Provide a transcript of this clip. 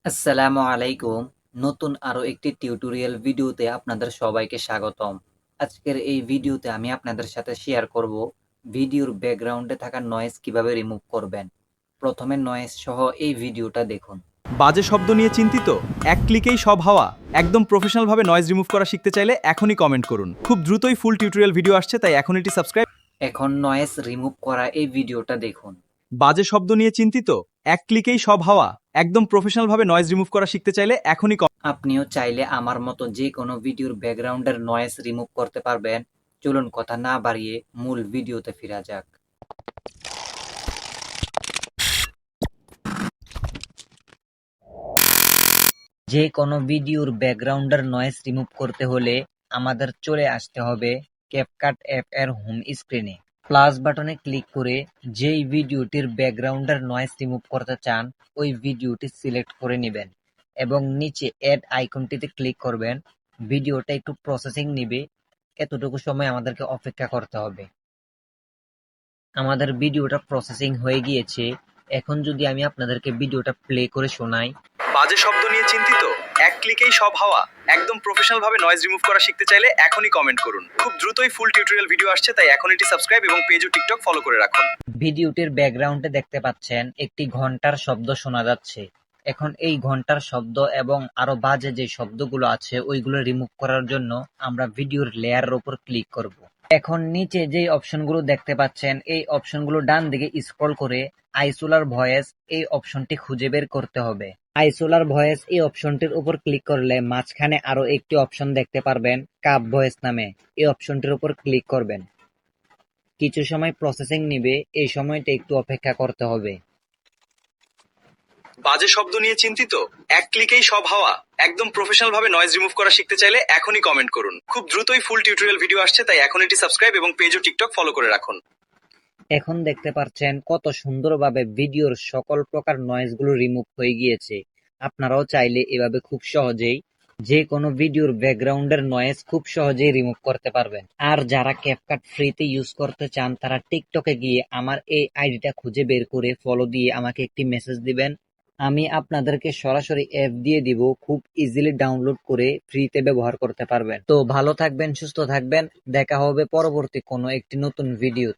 আসসালামু আলাইকুম। নতুন আরো একটি টিউটোরিয়াল ভিডিওতে আপনাদের সবাইকে স্বাগতম। আজকের এই ভিডিওতে আমি আপনাদের সাথে শেয়ার করব ভিডিওর ব্যাকগ্রাউন্ডে থাকা নয়েজ কিভাবে রিমুভ করবেন। প্রথমে নয়েজ সহ এই ভিডিওটা দেখুন। বাজে শব্দ নিয়ে চিন্তিত? এক ক্লিকেই সব হাওয়া। একদম প্রফেশনালভাবে নয়েজ রিমুভ করা শিখতে চাইলে এখনই কমেন্ট করুন। খুব দ্রুতই ফুল টিউটোরিয়াল ভিডিও আসছে, তাই এখন এটি সাবস্ক্রাইব। এখন নয়েজ রিমুভ করা এই ভিডিওটা দেখুন। বাজে শব্দ নিয়ে চিন্তিত? এক ক্লিকেই সব হাওয়া। একদম প্রফেশনালভাবে নয়েজ রিমুভ করা শিখতে চাইলে এখনই আপনিও চাইলে আমার মতো যে কোনো ভিডিওর ব্যাকগ্রাউন্ডের নয়েজ রিমুভ করতে পারবেন। চলুন কথা না বাড়িয়ে মূল ভিডিওতে ফেরা যাক। যে কোনো ভিডিওর ব্যাকগ্রাউন্ডের নয়েজ রিমুভ করতে হলে আমাদের চলে আসতে হবে ক্যাপকাট অ্যাপ এর হোম স্ক্রিনে। প্লাস বাটনে ক্লিক করে যেই ভিডিওটির ব্যাকগ্রাউন্ডের নয়েজ রিমুভ করতে চান ওই ভিডিওটি সিলেক্ট করে নেবেন এবং নিচে অ্যাড আইকনটিতে ক্লিক করবেন। ভিডিওটা একটু প্রসেসিং নিবে, এতটুকু সময় আমাদেরকে অপেক্ষা করতে হবে। আমাদের ভিডিওটা প্রসেসিং হয়ে গিয়েছে। এখন যদি আমি আপনাদেরকে ভিডিওটা প্লে করে শোনাই। বাজে শব্দ নিয়ে চিন্তিত? এক ক্লিকেই সব হাওয়া। একদম প্রফেশনালভাবে নয়েজ রিমুভ করা শিখতে চাইলে এখনই কমেন্ট করুন। খুব দ্রুতই ফুল টিউটোরিয়াল ভিডিও আসছে, তাই এখন এটি সাবস্ক্রাইব এবং পেজ ও টিকটক ফলো করে রাখুন। ভিডিওটির ব্যাকগ্রাউন্ডে দেখতে পাচ্ছেন একটি ঘন্টার শব্দ শোনা যাচ্ছে। এখন এই ঘন্টার শব্দ এবং আরো বাজে যে শব্দগুলো আছে ওইগুলো রিমুভ করার জন্য আমরা ভিডিওর লেয়ারের উপর ক্লিক করব। এখন নিচে যে অপশনগুলো দেখতে পাচ্ছেন এই অপশনগুলো ডান দিকে স্ক্রল করে আইসোলার ভয়েস এই অপশনটি খুঁজে বের করতে হবে। আইসোলার ভয়েস এই অপশনটির উপর ক্লিক করলে মাঝখানে আরো একটি অপশন দেখতে পারবেন কাপ ভয়েস নামে। এই অপশনটির উপর ক্লিক করবেন। কিছু সময় প্রসেসিং নিবে, এই সময়টা একটু অপেক্ষা করতে হবে। বাজে শব্দ নিয়ে চিন্তিত? এক ক্লিকেই সব হাওয়া। একদম প্রফেশনালভাবে নয়েজ রিমুভ করা শিখতে চাইলে এখনই কমেন্ট করুন। খুব দ্রুতই ফুল টিউটোরিয়াল ভিডিও আসছে, তাই এখন এটি সাবস্ক্রাইব এবং পেজ ও টিকটক ফলো করে রাখুন। এখন দেখতে পাচ্ছেন কত সুন্দরভাবে ভিডিওর সকল প্রকার নয়েজগুলো রিমুভ হয়ে গিয়েছে। আপনারাও চাইলে এভাবে খুব সহজেই যে কোনো ভিডিওর ব্যাকগ্রাউন্ডের নয়েজ খুব সহজেই রিমুভ করতে পারবেন। আর যারা ক্যাপকাট ফ্রিতে ইউজ করতে চান তারা টিকটকে গিয়ে আমার এই আইডিটা খুঁজে বের করে ফলো দিয়ে আমাকে একটি মেসেজ দিবেন। আমি আপনাদেরকে সরাসরি অ্যাপ দিয়ে দিব, খুব ইজিলি ডাউনলোড করে ফ্রিতে ব্যবহার করতে পারবেন। তো ভালো থাকবেন, সুস্থ থাকবেন, দেখা হবে পরবর্তী কোনো একটি নতুন ভিডিওতে।